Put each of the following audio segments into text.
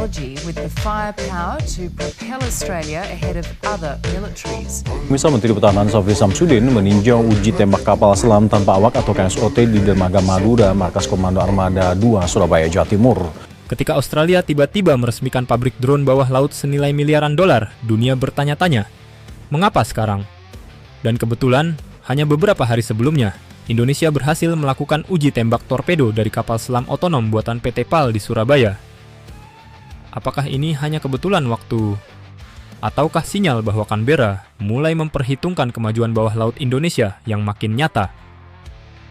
technology with the firepower to propel Australia ahead of other militaries. Misal Menteri Pertahanan Syafri Samsudin meninjau uji tembak kapal selam tanpa awak atau KSOT di Dermaga Madura, Markas Komando Armada 2, Surabaya, Jawa Timur. Ketika Australia tiba-tiba meresmikan pabrik drone bawah laut senilai miliaran dolar, dunia bertanya-tanya, mengapa sekarang? Dan kebetulan, hanya beberapa hari sebelumnya, Indonesia berhasil melakukan uji tembak torpedo dari kapal selam otonom buatan PT PAL di Surabaya. Apakah ini hanya kebetulan waktu? Ataukah sinyal bahwa Canberra mulai memperhitungkan kemajuan bawah laut Indonesia yang makin nyata?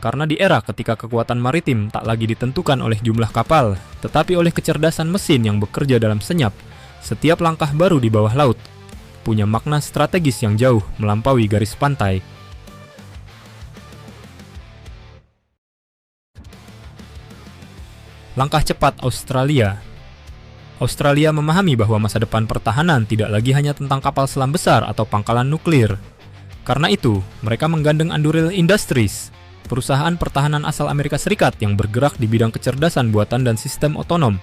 Karena di era ketika kekuatan maritim tak lagi ditentukan oleh jumlah kapal, tetapi oleh kecerdasan mesin yang bekerja dalam senyap, setiap langkah baru di bawah laut punya makna strategis yang jauh melampaui garis pantai. Langkah cepat Australia. Australia memahami bahwa masa depan pertahanan tidak lagi hanya tentang kapal selam besar atau pangkalan nuklir. Karena itu, mereka menggandeng Anduril Industries, perusahaan pertahanan asal Amerika Serikat yang bergerak di bidang kecerdasan buatan dan sistem otonom.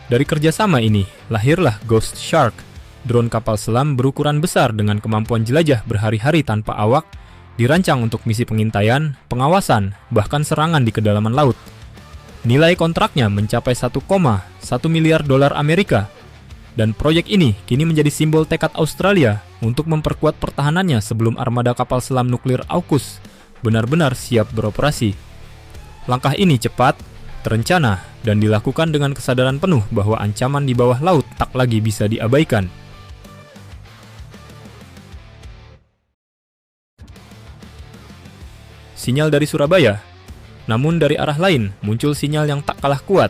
Dari kerjasama ini, lahirlah Ghost Shark, drone kapal selam berukuran besar dengan kemampuan jelajah berhari-hari tanpa awak, dirancang untuk misi pengintaian, pengawasan, bahkan serangan di kedalaman laut. Nilai kontraknya mencapai 1,1 miliar dolar Amerika. Dan proyek ini kini menjadi simbol tekad Australia untuk memperkuat pertahanannya sebelum armada kapal selam nuklir AUKUS benar-benar siap beroperasi. Langkah ini cepat, terencana, dan dilakukan dengan kesadaran penuh bahwa ancaman di bawah laut tak lagi bisa diabaikan. Sinyal dari Surabaya. Namun dari arah lain muncul sinyal yang tak kalah kuat.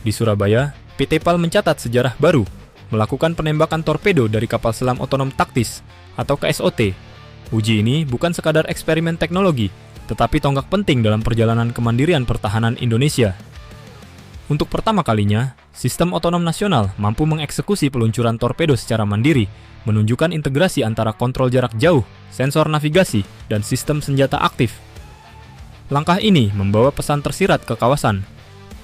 Di Surabaya, PT PAL mencatat sejarah baru, melakukan penembakan torpedo dari kapal selam otonom taktis atau KSOT. Uji ini bukan sekadar eksperimen teknologi, tetapi tonggak penting dalam perjalanan kemandirian pertahanan Indonesia. Untuk pertama kalinya, sistem otonom nasional mampu mengeksekusi peluncuran torpedo secara mandiri, menunjukkan integrasi antara kontrol jarak jauh, sensor navigasi, dan sistem senjata aktif. Langkah ini membawa pesan tersirat ke kawasan,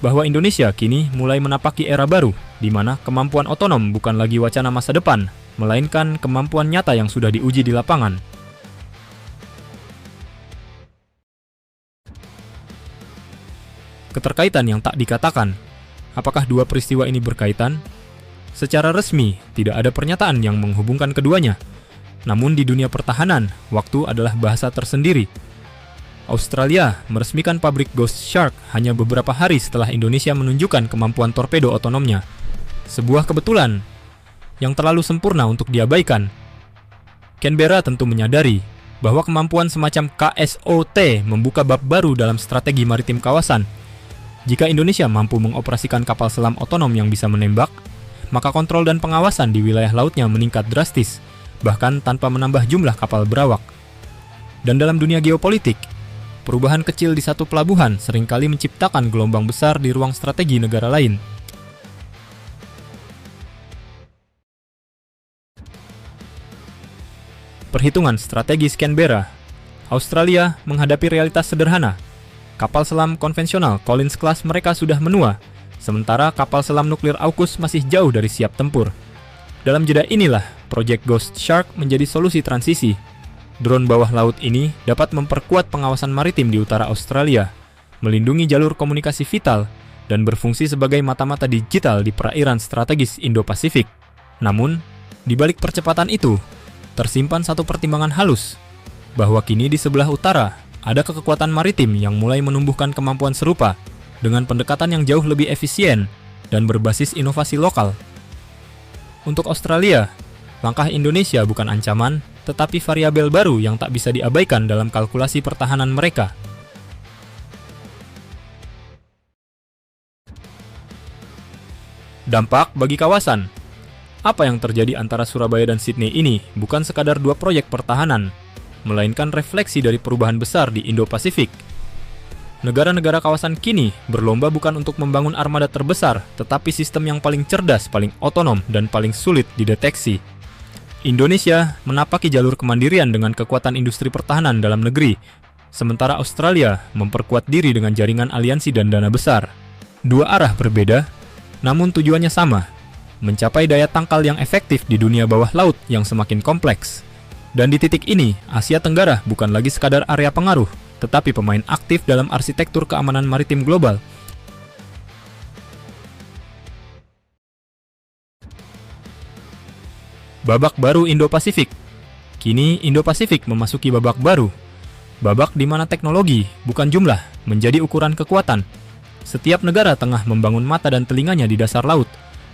bahwa Indonesia kini mulai menapaki era baru, di mana kemampuan otonom bukan lagi wacana masa depan, melainkan kemampuan nyata yang sudah diuji di lapangan. Keterkaitan yang tak dikatakan. Apakah dua peristiwa ini berkaitan? Secara resmi, tidak ada pernyataan yang menghubungkan keduanya. Namun di dunia pertahanan, waktu adalah bahasa tersendiri. Australia meresmikan pabrik Ghost Shark hanya beberapa hari setelah Indonesia menunjukkan kemampuan torpedo otonomnya. Sebuah kebetulan yang terlalu sempurna untuk diabaikan. Canberra tentu menyadari bahwa kemampuan semacam KSOT membuka bab baru dalam strategi maritim kawasan. Jika Indonesia mampu mengoperasikan kapal selam otonom yang bisa menembak, maka kontrol dan pengawasan di wilayah lautnya meningkat drastis, bahkan tanpa menambah jumlah kapal berawak. Dan dalam dunia geopolitik, perubahan kecil di satu pelabuhan seringkali menciptakan gelombang besar di ruang strategi negara lain. Perhitungan strategis Canberra. Australia menghadapi realitas sederhana. Kapal selam konvensional Collins Class mereka sudah menua, sementara kapal selam nuklir AUKUS masih jauh dari siap tempur. Dalam jeda inilah, proyek Ghost Shark menjadi solusi transisi. Drone bawah laut ini dapat memperkuat pengawasan maritim di utara Australia, melindungi jalur komunikasi vital, dan berfungsi sebagai mata-mata digital di perairan strategis Indo-Pasifik. Namun, di balik percepatan itu, tersimpan satu pertimbangan halus, bahwa kini di sebelah utara ada kekuatan maritim yang mulai menumbuhkan kemampuan serupa dengan pendekatan yang jauh lebih efisien dan berbasis inovasi lokal. Untuk Australia, langkah Indonesia bukan ancaman, tetapi variabel baru yang tak bisa diabaikan dalam kalkulasi pertahanan mereka. Dampak bagi kawasan. Apa yang terjadi antara Surabaya dan Sydney ini bukan sekadar dua proyek pertahanan, melainkan refleksi dari perubahan besar di Indo-Pasifik. Negara-negara kawasan kini berlomba bukan untuk membangun armada terbesar, tetapi sistem yang paling cerdas, paling otonom, dan paling sulit dideteksi. Indonesia menapaki jalur kemandirian dengan kekuatan industri pertahanan dalam negeri, sementara Australia memperkuat diri dengan jaringan aliansi dan dana besar. Dua arah berbeda, namun tujuannya sama, mencapai daya tangkal yang efektif di dunia bawah laut yang semakin kompleks. Dan di titik ini, Asia Tenggara bukan lagi sekadar area pengaruh, tetapi pemain aktif dalam arsitektur keamanan maritim global. Babak baru Indo-Pasifik. Kini Indo-Pasifik memasuki babak baru. Babak di mana teknologi, bukan jumlah, menjadi ukuran kekuatan. Setiap negara tengah membangun mata dan telinganya di dasar laut,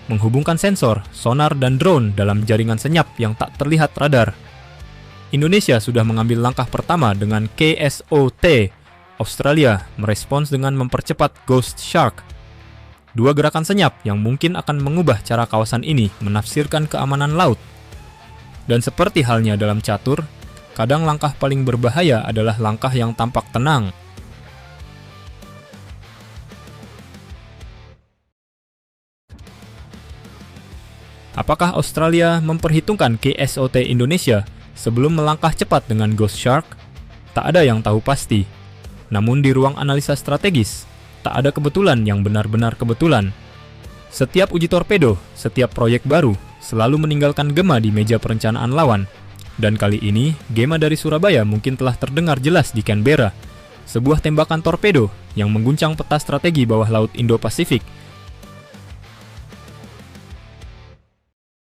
menghubungkan sensor, sonar, dan drone dalam jaringan senyap yang tak terlihat radar. Indonesia sudah mengambil langkah pertama dengan KSOT. Australia merespons dengan mempercepat Ghost Shark. Dua gerakan senyap yang mungkin akan mengubah cara kawasan ini menafsirkan keamanan laut. Dan seperti halnya dalam catur, kadang langkah paling berbahaya adalah langkah yang tampak tenang. Apakah Australia memperhitungkan KSOT Indonesia sebelum melangkah cepat dengan Ghost Shark? Tak ada yang tahu pasti. Namun di ruang analisa strategis, tak ada kebetulan yang benar-benar kebetulan. Setiap uji torpedo, setiap proyek baru, selalu meninggalkan gema di meja perencanaan lawan. Dan kali ini, gema dari Surabaya mungkin telah terdengar jelas di Canberra. Sebuah tembakan torpedo yang mengguncang peta strategi bawah laut Indo-Pasifik